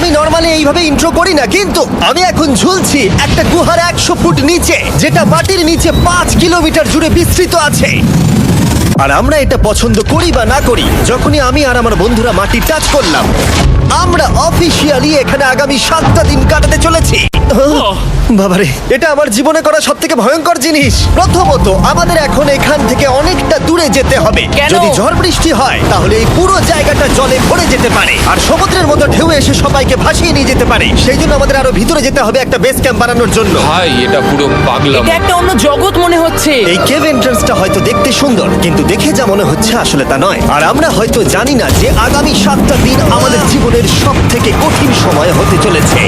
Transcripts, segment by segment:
আমি নরমালি এইভাবে ইন্ট্রো করি না, কিন্তু আমি এখন ঝুলছি একটা গুহার 100 ফুট নিচে, যেটা মাটির নিচে 5 কিলোমিটার জুড়ে বিস্তৃত আছে। আর আমরা এটা পছন্দ করি বা না করি, যখনই আমি আর আমার বন্ধুরা মাটি টাচ করলাম, আমরা অফিসিয়ালি এখানে আগামী 7টা দিন কাটাতে চলেছি। বাবারে, এটা আমার জীবনে করা সবথেকে ভয়ঙ্কর জিনিস। প্রথমত, আমাদের এখন এখান থেকে অনেকটা দূরে যেতে হবে। কেন? যদি ঝড় বৃষ্টি হয় তাহলে এই পুরো জায়গাটা জলে ভরে যেতে পারে, আর সমুদ্রের মতো ঢেউ এসে সবাইকে ভাসিয়ে নিয়ে যেতে পারে। সেই জন্য আমাদের আরো ভিতরে যেতে হবে একটা বেস ক্যাম্প বানানোর জন্য। ভাই এটা পুরো পাগলাম। এটা একটা অন্য জগৎ মনে হচ্ছে। এই কেভ এন্ট্রান্সটা হয়তো দেখতে সুন্দর, কিন্তু দেখে যা মনে হচ্ছে আসলে তা নয়। আর আমরা হয়তো জানি না যে আগামী 7টা দিন আমাদের জীবনের সব থেকে কঠিন সময় হতে চলেছে।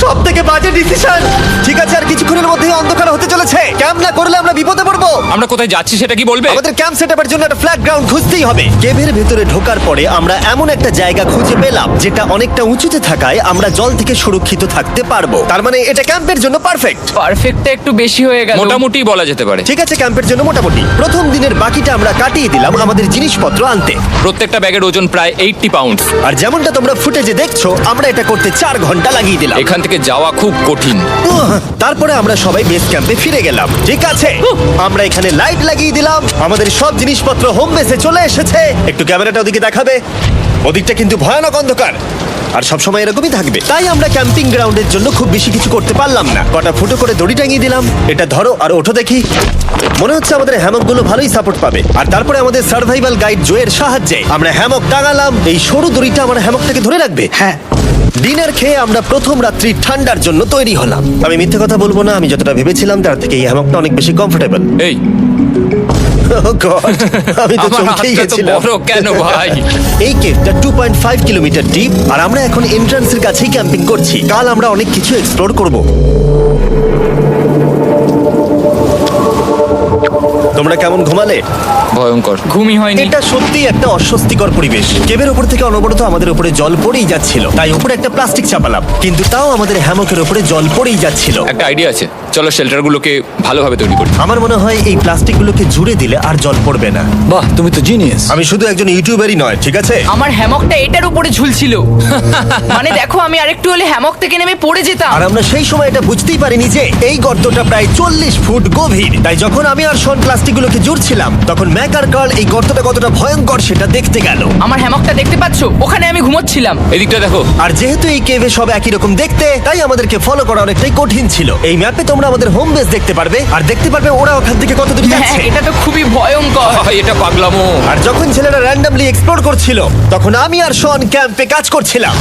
সব থেকে বাজে ডিসিশন। ঠিক আছে, আর কিছুক্ষণের মধ্যেই অন্ধকার হতে চলেছে। ক্যাম্প না করলে আমরা বিপদে পড়বো। আমরা কোথায় যাচ্ছি সেটা কি বলবে? আমাদের ক্যাম্প সেটআপের জন্য একটা ফ্ল্যাট গ্রাউন্ড খুঁজতেই হবে। কেভের ভেতরে ঢোকার পরে আমরা এমন একটা জায়গা খুঁজে পেলাম যেটা অনেকটা উঁচুতে থাকায় আমরা জল থেকে সুরক্ষিত থাকতে পারবো। তার মানে এটা ক্যাম্পের জন্য পারফেক্ট। পারফেক্টটা একটু বেশি হয়ে গেল। মোটামুটি বলা যেতে পারে। ঠিক আছে, ক্যাম্পের জন্য মোটামুটি। প্রথম দিনের বাকিটা আমরা কাটিয়ে দিলাম আমাদের জিনিসপত্র আনতে। প্রত্যেকটা ব্যাগের ওজন প্রায় 80 পাউন্ড। আর যেমনটা তোমরা ফুটেজে দেখছো, আমরা এটা করতে 4 ঘন্টা লাগিয়ে দিলাম। এখান থেকে যাওয়া খুব কঠিন। তারপরে আমরা সবাই বেস ক্যাম্পে ফিরে গেলাম। ঠিক আছে, আমরা এখানে লাইট লাগিয়ে দিলাম। আমাদের সব জিনিসপত্র হোম বেসে চলে এসেছে। একটু ক্যামেরাটা ওদিকে দেখাবে? ওদিকটা কিন্তু ভয়ানক অন্ধকার, আর সবসময় এরকমই থাকবে। তাই আমরা ক্যাম্পিং গ্রাউন্ডের জন্য খুব বেশি কিছু করতে পারলাম না। কটা ফুটো করে দড়ি টাঙিয়ে দিলাম। এটা ধরো আর ওঠো দেখি। মনে হচ্ছে আমাদের হ্যামকগুলো ভালোই সাপোর্ট পাবে। আর তারপরে আমাদের সার্ভাইভাল গাইড জোয়ের সাহায্যে আমরা হ্যামক টাঙালাম। এই সরু দড়িটা আমার হ্যামকটাকে ধরে রাখবে। হ্যাঁ। ডিনার খেয়ে আমরা প্রথম রাত্রি ঠান্ডার জন্য তৈরি হলাম। আমি মিথ্যে কথা বলবো না, আমি যতটা ভেবেছিলাম তার থেকে এই হ্যামকটা অনেক বেশি কমফোর্টেবল। এই আমি তো আমার চমকেই হাতটা তো গেছিলাম। বড় কেন ভাই? এই কেভটা 2.5 কিলোমিটার ডিপ, আর আমরা এখন এন্ট্রান্সের কাছেই ক্যাম্পিং করছি। কাল আমরা অনেক কিছু এক্সপ্লোর করব। তোমরা কেমন ঘুমালে? ভয়ঙ্কর। ঘুমই হয়নি। এটা সত্যি একটা অস্বস্তিকর পরিবেশ। কেবের উপর থেকে অনবরত আমাদের উপরে জল পড়েই যাচ্ছিল, তাই উপরে একটা প্লাস্টিক চাপালাম, কিন্তু তাও আমাদের হ্যামকের উপরে জল পড়েই যাচ্ছিল। একটা আইডিয়া আছে, চলো শেল্টারগুলোকে ভালোভাবে তৈরি করি। আমার মনে হয় এই প্লাস্টিকগুলোকে জুড়ে দিলে আর জল পড়বে না। বাহ, তুমি তো জিনিয়াস। আমি শুধু একজন ইউটিউবারই নয়, ঠিক আছে? আমার হ্যামকটা এটার উপরে ঝুলছিল। মানে দেখো, আমি আরেকটু হলে হ্যামক থেকে নেমে পড়ে যেতাম। আর আমরা সেই সময় এটা বুঝতেই পারিনি যে এই গর্তটা প্রায় 40 ফুট গভীর। তাই যখন আমি আর শন প্লাস্টিকগুলোকে জুড়ছিলাম, তখন ম্যাক আর কার্ল এই গর্তটা কতটা ভয়ঙ্কর সেটা দেখতে গেল। আমার হ্যামকটা দেখতে পাচ্ছো? ওখানে আমি ঘুমোচ্ছিলাম। এদিকটা দেখো। আর যেহেতু এই কেভে সব একই রকম দেখতে, তাই আমাদেরকে ফলো করা অনেকটাই কঠিন ছিল। এই ম্যাপে তোমরা আমাদের হোম বেস দেখতে পারবে, আর দেখতে পারবে ওরা ওখান থেকে কত দূর হ্যাঁ, যাচ্ছে। এটা তো খুবই ভয়ঙ্কর। ভাই এটা পাগলামো। আর যখন ছেলেরা র্যান্ডমলি এক্সপ্লোর করছিল, তখন আমি আর শন ক্যাম্পে কাজ করছিলাম।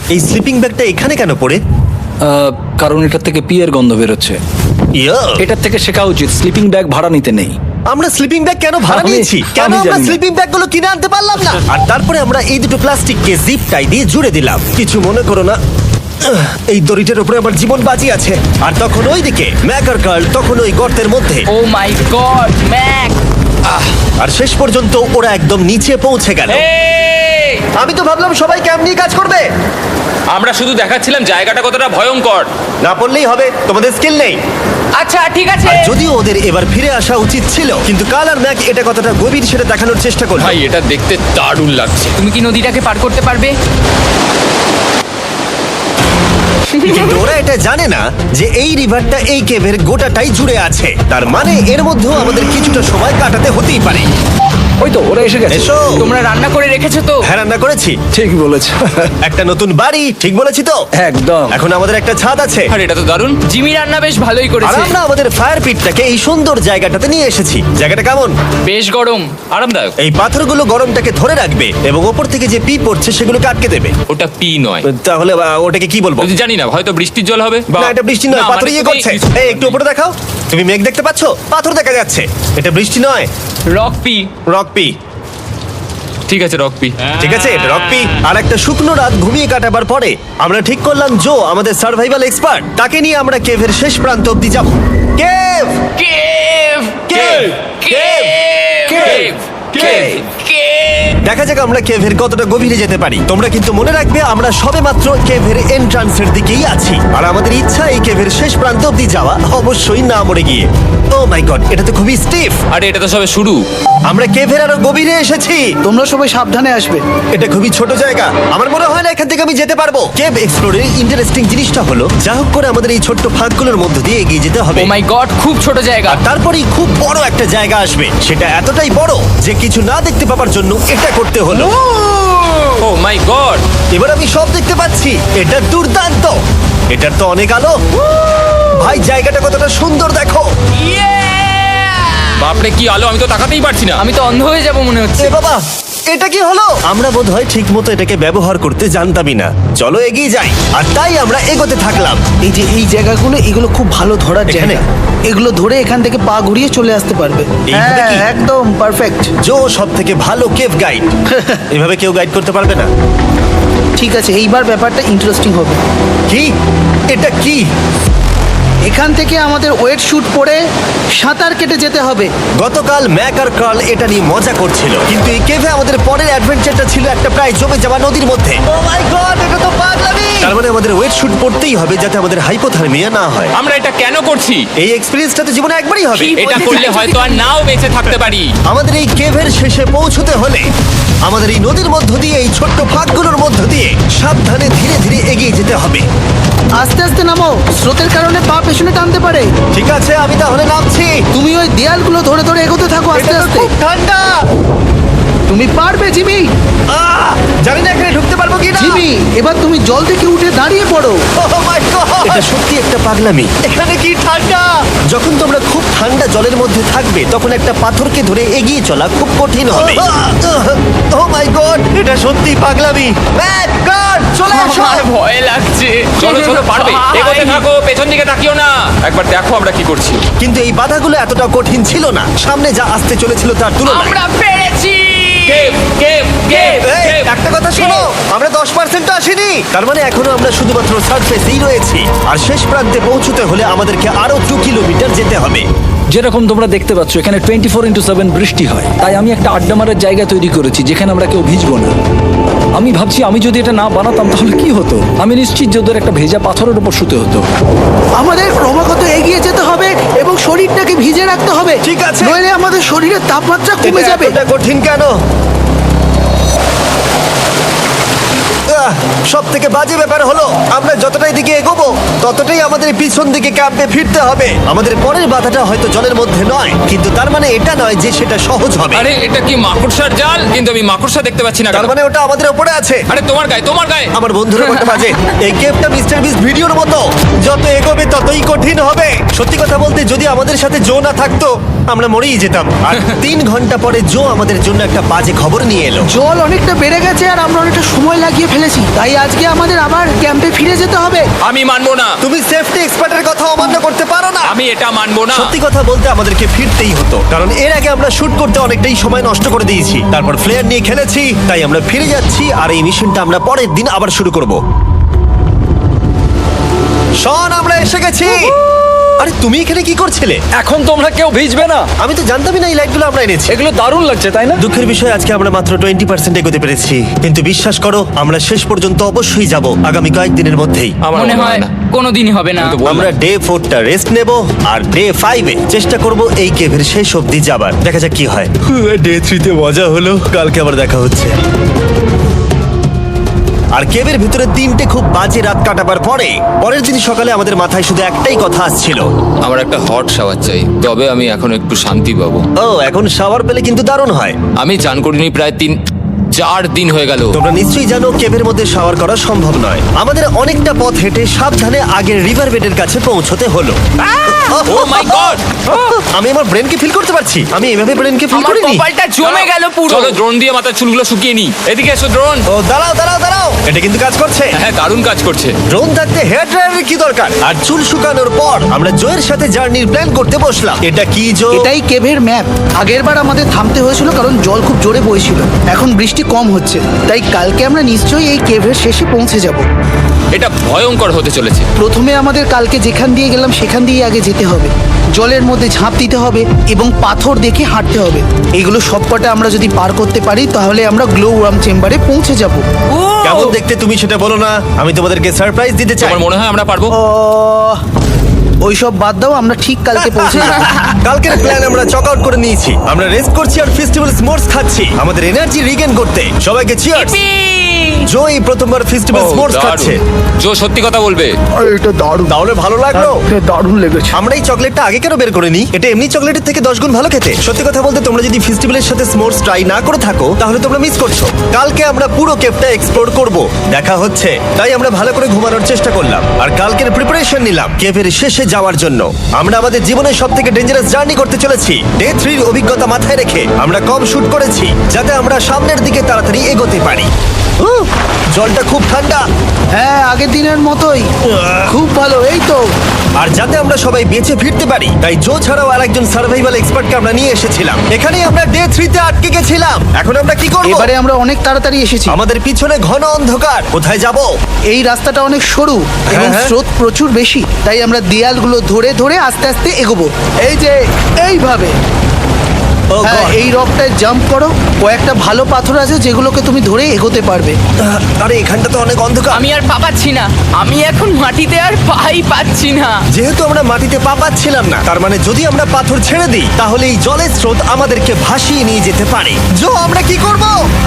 এই স্লিপিং ব্যাগটা এখানে কেন পড়ে? কারণ এটার থেকে পিয়ের গন্ধ বেরোচ্ছে। ইয়া, এটার থেকে শেখা উচিত স্লিপিং ব্যাগ ভাড়া নিতে নেই। আমরা স্লিপিং ব্যাগ কেন ভাড়া আমি- নিয়েছি? কেন আমি আমরা জানি না। স্লিপিং ব্যাগগুলো কিনে আনতে পারলাম না? আর তারপরে আমরা এই দুটো প্লাস্টিককে জিপ টাই দিয়ে জুড়ে দিলাম। কিছু মনে করো না, এই দড়িটার উপরে আমার জীবন বাজি আছে। আর তখন ওইদিকে ম্যাক আর কার্ল তখন ওই গর্তের মধ্যে। ও মাই গড, ম্যাক! আর শেষ পর্যন্ত ওরা একদম নিচে পৌঁছে গেল। এই, আমি তো ভাবলাম সবাই ক্যাম্প নিয়ে কাজ করবে। আমরা শুধু দেখাচ্ছিলাম জায়গাটা কতটা ভয়ঙ্কর। না পড়লেই হবে, তোমাদের স্কিল নেই। আচ্ছা ঠিক আছে। আর যদিও ওদের এবার ফিরে আসা উচিত ছিল, কিন্তু কাল আর ম্যাক এটা কতটা গভীর সেটা দেখানোর চেষ্টা করলো। ভাই এটা দেখতে দারুণ লাগছে। তুমি কি নদীটাকে পার করতে পারবে? কিন্তু ওরা এটা জানে না যে এই রিভারটা এই কেভের গোটাটাই জুড়ে আছে। তার মানে এর মধ্যেও আমাদের কিছুটা সময় কাটাতে হতেই পারে। ওই তো ওরা এসে গেছে। এসো। তোমরা রান্না করে রেখেছো তো? হ্যাঁ, রান্না করেছি। ঠিক বলেছ। একটা নতুন বাড়ি, ঠিক বলেছি তো? একদম। এখন আমাদের একটা ছাদ আছে। আর এটা তো দারুণ। জিমি রান্না বেশ ভালোই আর করেছে। আমরা আমাদের ফায়ার পিটটাকে এই সুন্দর জায়গাটাতে নিয়ে এসেছি। জায়গাটা কেমন? বেশ গরম। আরামদায়ক। এই পাথরগুলো গরমটাকে ধরে রাখবে এবং ওপর থেকে যে পি পড়ছে সেগুলোকে আটকে দেবে। ওটা পি নয়। তাহলে ওটাকে কি বলবো? যদি জানি না, হয়তো বৃষ্টির জল হবে। না, এটা বৃষ্টি নয়, পাথর মানে ইয়ে তুমি- করছে। এই একটু উপরে দেখাও। তুমি মেঘ দেখতে পাচ্ছো? পাথর দেখা যাচ্ছে। এটা বৃষ্টি নয়, রক পি। Rock P. ঠিক আছে, রক পি। ঠিক আছে, এটা রক পি। আর একটা শুকনো রাত ঘুমিয়ে কাটাবার পরে আমরা ঠিক করলাম জো আমাদের সার্ভাইভাল এক্সপার্ট, তাকে নিয়ে আমরা কেভের শেষ প্রান্ত অব্দি যাব। Cave! Cave! Cave! Cave! Cave! দেখা যাক আমরা কেভের কতটা গভীরে যেতে পারি। তোমরা কিন্তু মনে রাখবে আমরা সবেমাত্র কেভের এন্ট্রান্সের দিকেই আছি, আর আমাদের ইচ্ছা এই কেভের শেষ প্রান্ত অব্দি যাওয়া, অবশ্যই না মরে গিয়ে। ও মাই গড, এটা তো খুবই স্টিফ। আরে এটা তো সবে শুরু। আমরা কেভের আরো গভীরে এসেছি। তোমরা সবাই সাবধানে আসবে। এটা খুবই ছোট জায়গা, আমার মনে হয় না এখান থেকে আমি যেতে পারবো। কেভ এক্সপ্লোরের ইন্টারেস্টিং জিনিসটা হলো যা হোক করে আমাদের এই ছোট্ট ফাঁকগুলোর মধ্য দিয়ে এগিয়ে যেতে হবে। ও মাই গড, খুব ছোট জায়গা। আর তারপরেই খুব বড় একটা জায়গা আসবে, সেটা এতটাই বড় যে কিছু না দেখতে পাওয়ার জন্য এটা করতে হলো। ও মাই গড। এবার আমি সব দেখতে পাচ্ছি, এটা দুর্দান্ত। এটার তো অনেক আলো। ভাই জায়গাটা কতটা সুন্দর দেখো। বাপরে কি আলো, আমি তো তাকাতেই পারছি না। আমি তো অন্ধ হয়ে যাব মনে হচ্ছে। এ বাবা, এটা কি হলো? আমরা বোধহয় ঠিক মতো এটাকে ব্যবহার করতে জানতামই না। চলো এগিয়ে যাই। আর তাই আমরা এগোতে থাকলাম। এই যে এই জায়গাগুলো, এগুলো খুব ভালো ধরার এখানে? জায়গা। এগুলো ধরে এখান থেকে পা ঘুরিয়ে চলে আসতে পারবে। এইভাবে কি? একদম পারফেক্ট। জো সব থেকে ভালো কেভ গাইড। এভাবে কেউ গাইড করতে পারবে না। ঠিক আছে, এইবার ব্যাপারটা ইন্টারেস্টিং হবে। কি? এটা কি? এখান থেকে আমাদের ওয়েট শুট পরে সাঁতার কেটে যেতে হবে। গতকাল ম্যাক আর কার্ল এটা নিয়ে মজা করছিল, কিন্তু এই কেভে আমাদের পরের অ্যাডভেঞ্চারটা ছিল একটা প্রায় জমে যাওয়া নদীর মধ্যে। ও মাই গড, এটা তো পাগলামি! তার মানে আমাদের ওয়েট শুট পড়তেই হবে যাতে আমাদের হাইপোথার্মিয়া না হয়। আমরা এটা কেন করছি? এই এক্সপেরিয়েন্সটা তো জীবনে একবারই হবে। কি? এটা করলে হয়তো আর নাও বেঁচে থাকতে পারি। আমাদের এই কেভের শেষে পৌঁছতে হলে আমাদের এই নদীর মধ্য দিয়ে, এই ছোট্ট ফাঁকগুলোর মধ্য দিয়ে সাবধানে ধীরে ধীরে এগিয়ে যেতে হবে। আস্তে আস্তে নামো, স্রোতের কারণে পা পেছনে টানতে পারে। ঠিক আছে, আমি তাহলে নামছি। তুমি ওই দেয়ালগুলো ধরে ধরে এগোতে থাকো আস্তে এটা তো আস্তে। খুব ঠান্ডা। তুমি পারবে জিমি। জানি না এখানে ঢুকতে পারবো কি না। জিমি, এবার তুমি জল থেকে উঠে দাঁড়িয়ে পড়ো। এটা সত্যি একটা পাগলামি। এখানে কি ঠান্ডা! যখন তোমরা খুব ঠান্ডা জলের মধ্যে থাকবে তখন একটা পাথরকে ধরে এগিয়ে চলা খুব কঠিন হবে। ও মাই গড, এটা সত্যি পাগলামি। ম্যাক, গড, চলে আসো। আমার ভয় লাগছে। চলো চলো, পারবে। ভাই। এগোতে থাকো, পেছন দিকে তাকিও না। একবার দেখো আমরা কি করছি। কিন্তু এই বাধাগুলো এতটা কঠিন ছিল না সামনে যা আসতে চলেছিল তার তুলনায়। আমরা পেরেছি। কেভ কেভ কেভ এই, একটা কথা শোনো, আমরা 10% আসিনি। তার মানে এখনো আমরা শুধুমাত্র সার্ফেসেই রয়েছি, আর শেষ প্রান্তে পৌঁছতে হলে আমাদেরকে আরো 2 কিলোমিটার যেতে হবে। যেরকম তোমরা দেখতে পাচ্ছ এখানে 24/7 বৃষ্টি হয়, তাই আমি একটা আড্ডা মারার জায়গা তৈরি করেছি যেখানে আমরা কেউ ভিজবো না। আমি ভাবছি আমি যদি এটা না বানাতাম তাহলে কি হতো। আমি নিশ্চিত যে ওদের একটা ভেজা পাথরের উপর শুতে হতো। আমাদের ক্রমাগত এগিয়ে যেতে হবে এবং শরীরটাকে ভিজে রাখতে হবে। ঠিক আছে। নইলে আমাদের শরীরের তাপমাত্রা কমে যাবে। এটা কঠিন কেন? সব থেকে বাজে ব্যাপার হলো আমরা যতটাই দিকে এগোবো ততটাই আমাদের পিছন দিকে ক্যাম্পে ফিরতে হবে। আমাদের পরের বাধাটা হয়তো জলের মধ্যে নয়, কিন্তু তার মানে এটা নয় যে সেটা সহজ হবে। আরে এটা কি মাকড়সার জাল? কিন্তু আমি মাকড়সা দেখতে পাচ্ছি না তার কেন? মানে ওটা আমাদের উপরে আছে। আরে তোমার গায়ে, তোমার গায়ে। আমার বন্ধুরা বলতে বাজে, এই গেমটা মিস্টার বিস ভিডিওর মতো, যত এগোবে ততই কঠিন হবে। সত্যি কথা বলতে যদি আমাদের সাথে জো না থাকতো আমরা মরেই যেতাম। আর 3 ঘন্টা পরে জো আমাদের জন্য একটা বাজে খবর নিয়ে এলো। জল অনেকটা বেড়ে গেছে আর আমরা অনেকটা সময় লাগিয়ে ফেলেছি, তাই আজকে আমাদের আবার ক্যাম্পে ফিরে যেতে হবে। আমি মানবো না। তুমি সেফটি এক্সপার্টের কথা অমান্য করতে পারো না। আমি এটা মানবো না। সত্যি কথা বলতে আমাদেরকে ফিরতেই হতো, কারণ এর আগে আমরা শুট করতে অনেকটাই সময় নষ্ট করে দিয়েছি, তারপর ফ্লেয়ার নিয়ে খেলেছি, তাই আমরা ফিরে যাচ্ছি আর এই মিশনটা আমরা পরের দিন আবার শুরু করব। শন, আমরা এসে গেছি। আরে তুমি এখানে কি করছিলে? এখন তোমরা কেউ ভিজবে না। আমি তো জানতামই না এই লাইটগুলো আমরা এনেছি। এগুলো দারুণ লাগছে তাই না? দুঃখের বিষয় আজকে আমরা মাত্র 20% এগোতে পেরেছি, কিন্তু বিশ্বাস করো আমরা শেষ পর্যন্ত অবশ্যই যাব আগামী কয়েকদিনের মধ্যেই। আমার মনে হয় না। কোনোদিনই হবে না। আমি তো বললাম। আমরা ডে 4টা রেস্ট নেব আর ডে 5-এ চেষ্টা করব এই কেভের শেষ অবধি যাবার। দেখা যাক কি হয়। ডে 3-তে মজা হলো, কালকে আবার দেখা হচ্ছে। আর কেভের ভিতরে 3টে খুব বাজে রাত কাটাবার পরে পরের দিন সকালে আমাদের মাথায় শুধু একটাই কথা আসছিল, আমার একটা হট শাওয়ার চাই, তবে আমি এখন একটু শান্তি পাবো। ও এখন শাওয়ার পেলে কিন্তু দারুণ হয়। আমি চান করিনি প্রায় 3-4 দিন হয়ে গেল। তোমরা নিশ্চয়ই জানো কেভের মধ্যে শাওয়ার করা সম্ভব নয়। আমাদের অনেকটা পথ হেঁটে সাবধানে আগের রিভার বেডের কাছে পৌঁছতে হলো। ও মাই গড! আমি আমার ব্রেনকে ফিল করতে পারছি। আমি এভাবে ব্রেনকে ফিল আমার করিনি। কপালটা জমে গেল পুরো। চলো ড্রোন দিয়ে মাথার চুলগুলো শুকিয়ে নি। এদিকে এসো ড্রোন। ও দাঁড়াও দাঁড়াও দাঁড়াও, এটা কিন্তু কাজ করছে। হ্যাঁ, দারুণ কাজ করছে। ড্রোন থাকতে হেয়ার ড্রায়ারের কি দরকার? আর চুল শুকানোর পর আমরা জয়ের সাথে জার্নির প্ল্যান করতে বসলাম। এটা কি জো? এটাই কেভের ম্যাপ। আগেরবার আমাদের থামতে হয়েছিল কারণ জল খুব জোরে বইছিল। এখন বৃষ্টি কম হচ্ছে, তাই কালকে আমরা নিশ্চয়ই এই কেভের শেষে পৌঁছে যাব। এটা ভয়ঙ্কর হতে চলেছে। প্রথমে আমাদের কালকে যেখান দিয়ে গেলাম সেখান দিয়ে আগে যেতে হবে, জলের মধ্যে ঝাঁপ দিতে হবে এবং পাথর দেখে হাঁটতে হবে। এগুলো সবকটা আমরা যদি পার করতে পারি তাহলে আমরা গ্লো ওয়ার্ম চেম্বারে পৌঁছে যাব। কেমন দেখতে তুমি সেটা বলো না, আমি তোমাদেরকে সারপ্রাইজ দিতে চাই। আমার মনে হয় আমরা পারবো। ওইসব বাদ দাও, আমরা ঠিক কালকে পৌঁছে যাব। কালকের প্ল্যান আমরা চক আউট করে নিয়েছি। আমরা রেস্ট করছি আর ফেস্টিভ্যাল স্মোর্টস খাচ্ছি আমাদের এনার্জি রিগেন করতে। সবাইকে চিয়ার্স। জো এই প্রথমবার ফেস্টিভ্যাল স্মোর্টস খাচ্ছে। জো সত্যি কথা বলবে। এটা দারুণ, তাহলে ভালো লাগলো? দারুণ লেগেছে। আমরা এই চকলেটটা আগে কেন বের করিনি? এটা এমনি চকলেটের থেকে 10 গুণ ভালো খেতে। সত্যি কথা বলতে তোমরা যদি ফেস্টিভ্যালের সাথে স্মোর্টস ট্রাই না করে থাকো তাহলে তোমরা মিস করছো। কালকে আমরা পুরো কেভটা এক্সপ্লোর করব, দেখা হচ্ছে। তাই আমরা ভালো করে ঘুমানোর চেষ্টা করলাম আর কালকের প্রিপারেশন নিলাম কেভের শেষে যাওয়ার জন্য। আমরা আমাদের জীবনের সবথেকে ডেঞ্জারাস জার্নি করতে চলেছি। ডে 3 এর অভিজ্ঞতা মাথায় রেখে আমরা কম শুট করেছি যাতে আমরা সামনের দিকে তাড়াতাড়ি এগোতে পারি। জলটা খুব ঠান্ডা। হ্যাঁ, আগের দিনের মতোই খুব ভালো। এই তো আর যাতে আমরা সবাই বেঁচে ফিরতে পারি তাই জো ছাড়াও আরেকজন সার্ভাইভাল এক্সপার্টকে আমরা নিয়ে এসেছিলাম। এখানেই আমরা ডে 3 তে আটকে গেছিলাম। এখন আমরা কি করব? এবারে আমরা অনেক তাড়াতাড়ি এসেছি। আমাদের পিছনে ঘন অন্ধকার। কোথায় যাব? এই রাস্তাটা অনেক সরু এবং হ্যাঁ। স্রোত প্রচুর বেশি, তাই আমরা দেয়ালগুলো ধরে ধরে আস্তে আস্তে এগোবো। এই যে এইভাবে। ও হ্যাঁ, God! এই রকটায় জাম্প করো। কয়েকটা ভালো পাথর আছে যেগুলোকে তুমি ধরে এগোতে পারবে। আরে এখানটা তো অনেক অন্ধকার। আমি আর পা পাচ্ছি না, আমি এখন মাটিতে আর পাই পাচ্ছি না। যেহেতু আমরা মাটিতে পা পাচ্ছিলাম না, তার মানে যদি আমরা পাথর ছেড়ে দিই তাহলে এই জলের স্রোত আমাদেরকে ভাসিয়ে নিয়ে যেতে পারে। জো, আমরা কি করব?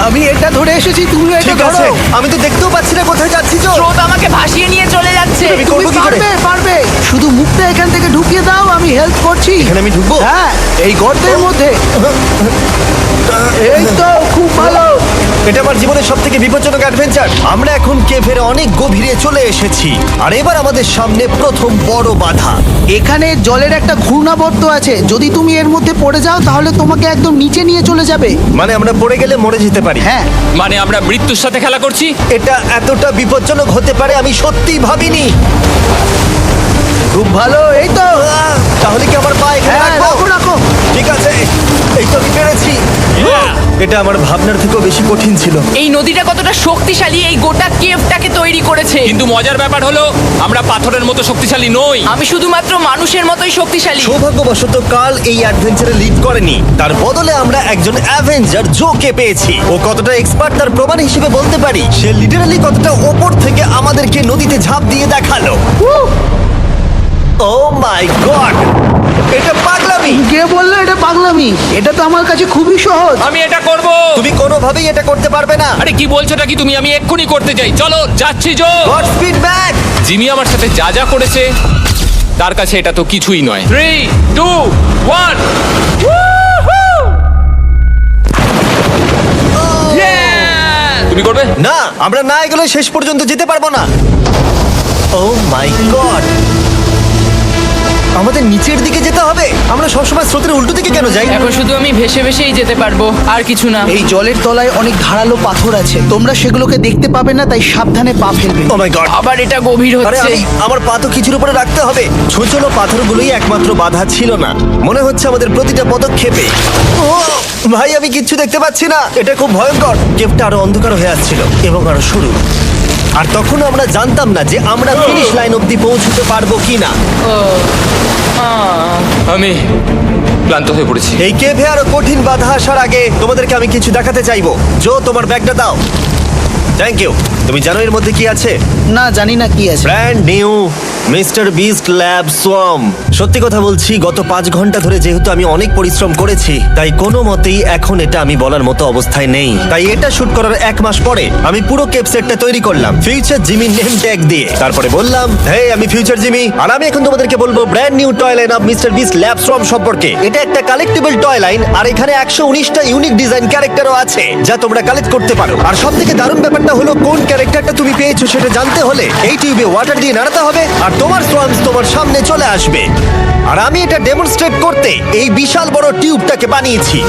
আমি এটা ধরে এসেছি, তুমি এটা ঠিক আছে, ধরো। আমি তো দেখতেও পাচ্ছি না কোথায় যাচ্ছি। জো, স্রোত আমাকে ভাসিয়ে নিয়ে চলে যাচ্ছে। আমি তুমি করবো কি করে? পারবে, পারবে। শুধু মুখটা এখান থেকে ঢুকিয়ে দাও, আমি হেল্প করছি। এখানে আমি ঢুকবো? হ্যাঁ, এই গর্তের মধ্যে। এই তো, খুব ভালো। এটা আমার জীবনের সবথেকে বিপজ্জনক অ্যাডভেঞ্চার। আমরা এখন কেভের অনেক গভীরে চলে এসেছি আর এবার আমাদের সামনে প্রথম বড় বাধা। এখানে জলের একটা ঘূর্ণাবর্ত আছে, যদি তুমি এর মধ্যে পড়ে যাও তাহলে তোমাকে একদম নিচে নিয়ে চলে যাবে। মানে আমরা পড়ে গেলে মরে যেতে পারি। হ্যাঁ, মানে আমরা মৃত্যুর সাথে খেলা করছি। এটা এতটা বিপজ্জনক হতে পারে আমি সত্যিই ভাবিনি। খুব ভালো। এই তো, তাহলে কি আমার পা এখানে হ্যাঁ, রাখবো? রাখো রাখো। ঠিক আছে, এই তো আমি পেরেছি। এটা আমার ভাবনার থেকেও বেশি কঠিন ছিল। এই নদীটা কতটা শক্তিশালী এই গোটা কেভটাকে তৈরি করেছে। কিন্তু মজার ব্যাপার হলো আমরা পাথরের মতো শক্তিশালী নই। আমি শুধুমাত্র মানুষের মতোই শক্তিশালী। সৌভাগ্যবশত কাল এই অ্যাডভেঞ্চারে লিড করেনি, তার বদলে আমরা একজন অ্যাভেঞ্জার জোকে পেয়েছি। ও কতটা এক্সপার্ট তার প্রমাণ হিসেবে বলতে পারি। সে লিটারালি কতটা ওপর থেকে আমাদেরকে নদীতে ঝাঁপ দিয়ে দেখালো। ও মাই গড, এটা পাগলামি। কে বললো এটা পাগলামি? এটা তো আমার কাছে খুবই সহজ। আমি এটা করব। তুমি কোনোভাবেই এটা করতে পারবে না। আরে কি বলছোটা কি তুমি? আমি এক্ষুনি করতে চাই। চলো যাচ্ছি Joe. God speed back. Jimmy আমার সাথে যা যা করেছে তার কাছে এটা তো কিছুই নয়। 3, 2, 1। তুমি করবে? না, আমরা না এগুলো শেষ পর্যন্ত যেতে পারবো না। ও মাই গড, আমাদের নিচের দিকে যেতে হবে। আমরা সবসময় স্রোতের উল্টো দিকে কেন যাই? এখন শুধু আমি ভেসে ভেসেই যেতে পারবো, আর কিছু না। এই জলের তলায় অনেক ধারালো পাথর আছে, তোমরা সেগুলোকে দেখতে পাবে না, তাই সাবধানে পা ফেলবে। ও মাই গড, আবার এটা গভীর আরে হচ্ছে। আমার পা তো কিছুর উপরে রাখতে হবে। ছোট পাথরগুলোই একমাত্র বাধা ছিল না, মনে হচ্ছে আমাদের প্রতিটা পদক্ষেপে। ও ভাই, আমি কিচ্ছু দেখতে পাচ্ছি না। এটা খুব ভয়ঙ্কর। কেভটা আরো অন্ধকার হয়ে আসছিল এবং আরো সরু। আর তখন আমরা জানতাম না যে আমরা ফিনিশ লাইন অব্দি পৌঁছতে পারবো কিনা। আমি ক্লান্ত হয়ে পড়েছি। এই কেভে আরো কঠিন বাধা আসার আগে তোমাদেরকে আমি কিছু দেখাতে চাইবো। জো, তোমার ব্যাগটা দাও। Thank you. তুমি জানো এর মধ্যে কি আছে? না, জানি না কি আছে। Brand new mister beast lab swamp. সত্যি কথা বলছি, গত 5 ঘন্টা ধরে যেহেতু আমি অনেক পরিশ্রম করেছি, তাই কোনো মতেই এখন এটা আমি বলার মতো অবস্থায় নেই। তাই এটা শুট করার 1 মাস পরে আমি পুরো কেপ সেটটা তৈরি করলাম ফিউচার জিমি নেম ট্যাগ দিয়ে। তারপরে বললাম, হে, আমি ফিউচার জিমি, আর আমি এখন তোমাদেরকে বলবো brand new toy line of mister beast lab swamp সম্পর্কে। এটা একটা কালেক্টেবল টয় লাইন, আর এখানে 119টা ইউনিক ডিজাইন ক্যারেক্টারও আছে যা তোমরা কালেক্ট করতে পারো। আর সবথেকে দারুণ ব্যাপারটা হলো, কোন ক্যারেক্টারটা তুমি পেয়েছো সেটা জানতে হলে এই টিউবে ওয়াটার দিয়ে নাড়াতে হবে আর তোমার সোয়ামস তোমার সামনে চলে আসবে। আর আমি এটা ডেমনস্ট্রেট করতে এই বিশাল বড় টিউবটাকে বানিয়েছি।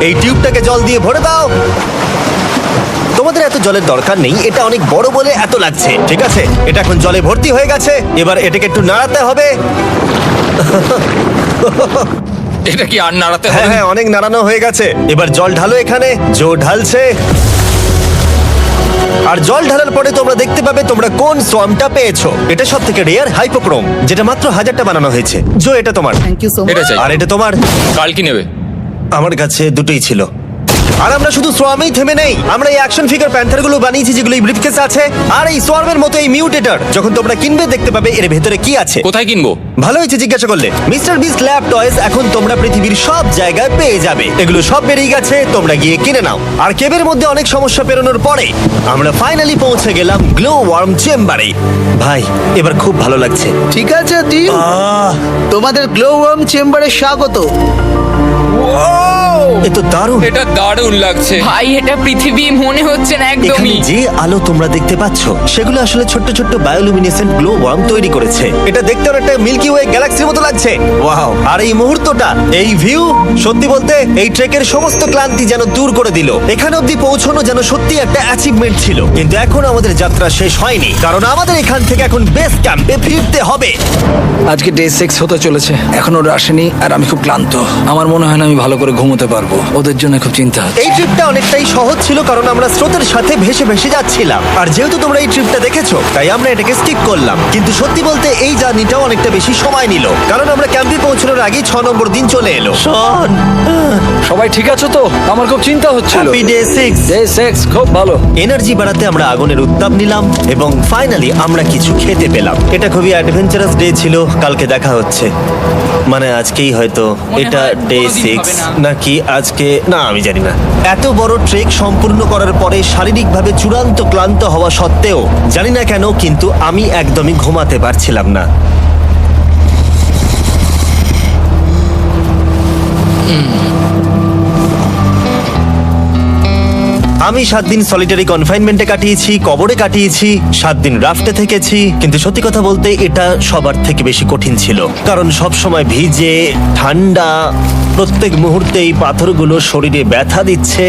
এই টিউবটাকে জল দিয়ে ভরে দাও। তোমাদের এত জলের দরকার নেই, এটা অনেক বড় বলে এত লাগছে। ঠিক আছে, এটা এখন জলে ভর্তি হয়ে গেছে। এবার এটাকে একটু নাড়াতে হবে। এটা কি আর নাড়াতে হ্যাঁ হবে? হ্যাঁ, অনেক নাড়ানো হয়ে গেছে। এবার জল ঢালো এখানে। জো ঢালছে। আর জল ঢালার পরে তোমরা দেখতে পাবে তোমরা কোন সোয়ামটা পেয়েছো। এটা সব থেকে রেয়ার হাইপোক্রোম, যেটা মাত্র 1000টা বানানো হয়েছে। জো, এটা তোমার। থ্যাংক ইউ সো এটা মাচ। চাই। আর এটা তোমার। কাল কি নেবে? আমার কাছে দুটোই ছিল। আর আমরা শুধু সোয়ামেই থেমে নেই, আমরা এই অ্যাকশন ফিগার প্যান্থার গুলো বানিয়েছি যেগুলো এই ব্রিফকেসে আছে। আর এই সোয়ার্মের মতো এই মিউটেটর যখন তোমরা কিনবে দেখতে পাবে এর ভেতরে কি আছে। কোথায় কিনবো? ভালো হয়েছে জিজ্ঞাসা করলে। মিস্টার বিস্ট ল্যাব টয়েস এখন তোমরা পৃথিবীর সব জায়গায় পেয়ে যাবে। এগুলো সব বেরিয়ে গেছে, তোমরা গিয়ে কিনে নাও। আর কেবের মধ্যে অনেক সমস্যা পেরোনোর পরে আমরা ফাইনালি পৌঁছে গেলাম গ্লো ওয়ার্ম চেম্বারে। ভাই, এবার খুব ভালো লাগছে। ঠিক আছে টিম, তোমাদের গ্লো ওয়ার্ম চেম্বারে স্বাগত। এ তো দারুণ। এটা দারুণ লাগছে। ভাই এটা পৃথিবী মনে হচ্ছে না এখানে একদমই। যে আলো তোমরা দেখতে পাচ্ছ সেগুলো আসলে ছোট্ট ছোট্ট বায়োলুমিনেসেন্ট গ্লো ওয়ার্ম তৈরি করেছে। এটা দেখতে অনেকটা মিল্কি ওয়ে গ্যালাক্সির মতো লাগছে। ওয়াও! আর এই মুহূর্তটা, এই ভিউ, সত্যি বলতে এই ট্রেকের সমস্ত ক্লান্তি যেন দূর করে দিল। এখানে অবধি পৌঁছানো যেন সত্যি একটা অ্যাচিভমেন্ট ছিল। কিন্তু এখন আমাদের যাত্রা শেষ হয়নি, কারণ আমাদের এখান থেকে এখন বেস ক্যাম্পে ফিরতে হবে। আজকে ডে 6 হতে চলেছে, এখনো ওরা আসেনি আর আমি খুব ক্লান্ত। আমার মনে হয় না আমি ভালো করে ঘুমোতে পারবো, ওদের জন্য খুব চিন্তা হচ্ছে। এই ট্রিপটা অনেকটাই সহজ ছিল কারণ আমরা স্রোতের সাথে ভেসে ভেসে যাচ্ছিলাম। আর যেহেতু তোমরা এই ট্রিপটা দেখেছো তাই আমরা এটাকে স্কিপ করলাম। কিন্তু সত্যি বলতে এই জার্নিটাও অনেকটা বেশি সময় নিল, কারণ আমরা ক্যাম্পে পৌঁছানোর আগেই 6 নম্বর দিন চলে এলো। শোন, সবাই ঠিক আছো তো? আমার খুব চিন্তা হচ্ছিল। Happy day 6। ডে 6 খুব ভালো। এনার্জি বাড়াতে আমরা আগুনের উত্তাপ নিলাম এবং ফাইনালি আমরা কিছু খেতে পেলাম। এটা খুবই অ্যাডভেঞ্চারাস ডে ছিল। কালকে দেখা হচ্ছে, মানে আজকেই হয়তো। মনে এটা হয় ডে কোনোদিন 6 হবে না। নাকি আজকে, না আমি জানি না। এত বড় ট্রেক সম্পূর্ণ করার পরে শারীরিকভাবে চূড়ান্ত ক্লান্ত হওয়া সত্ত্বেও জানি না কেন কিন্তু আমি একদমই ঘুমাতে পারছিলাম না। আমি 7 দিন সলিটারি কনফাইনমেন্টে কাটিয়েছি, কবরে কাটিয়েছি, 7 দিন রাফটে থেকেছি। কিন্তু সত্যি কথা বলতে এটা সবার থেকে বেশি কঠিন ছিল, কারণ সব সময় ভিজে, ঠান্ডা, প্রত্যেক মুহূর্তে এই পাথরগুলো শরীরে ব্যথা দিচ্ছে।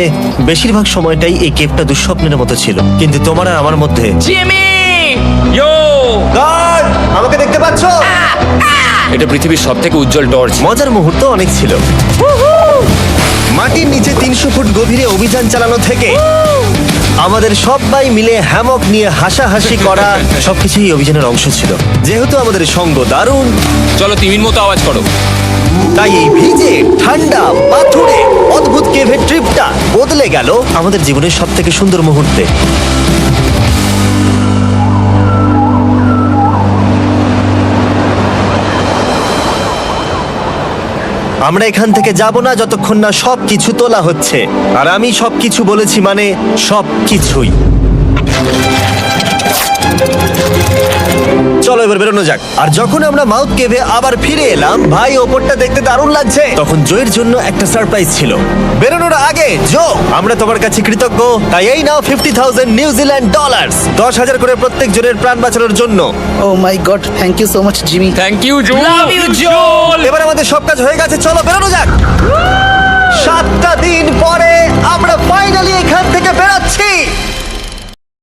বেশিরভাগ সময়টাই এই কেপটা দুঃস্বপ্নের মতো ছিল। কিন্তু তোমার আর আমার মধ্যে জিমি! ইয়ো! গার্ড, আমাকে দেখতে পাচ্ছ? এটা পৃথিবীর সবথেকে উজ্জ্বল টর্চ। মজার মুহূর্ত অনেক ছিল। মাটির নিচে 300 ফুট গভীরে অভিযান চালানো থেকে আমাদের সবাই মিলে হ্যামক নিয়ে হাসাহাসি করা সবকিছু এই অভিযানের অংশ ছিল। যেহেতু আমাদের সঙ্গ দারুণ, চলো তিমির মতো আওয়াজ করো। তাই এই ভিজে, ঠান্ডা, পাথুরে অদ্ভুত কেভের ট্রিপটা বদলে গেল আমাদের জীবনের সব থেকে সুন্দর মুহূর্তে। আমরা এখান থেকে যাব না যতক্ষণ না সবকিছু তোলা হচ্ছে। আর আমি সবকিছু বলেছি মানে সবকিছুই। চলো এবার বেরোনো যাক। আর যখন আমরা মাউথ কেভে আবার ফিরে এলাম, ভাই ওপরটা দেখতে দারুণ লাগছে। তখন জোয়ের জন্য একটা সারপ্রাইজ ছিল। বেরোনোর আগে জো, আমরা তোমার কাছে কৃতজ্ঞ। তাই এই নাও $50,000 নিউজিল্যান্ড ডলার, 10,000 করে প্রত্যেক জনের প্রাণ বাঁচানোর জন্য। Oh my god, thank you so much Jimmy. Thank you Joe. Love you, Joel! এবার আমাদের সব কাজ হয়ে গেছে, চলো বেরোনো যাক। 7টা দিন পরে আমরা ফাইনালি এখান থেকে বেরোচ্ছি।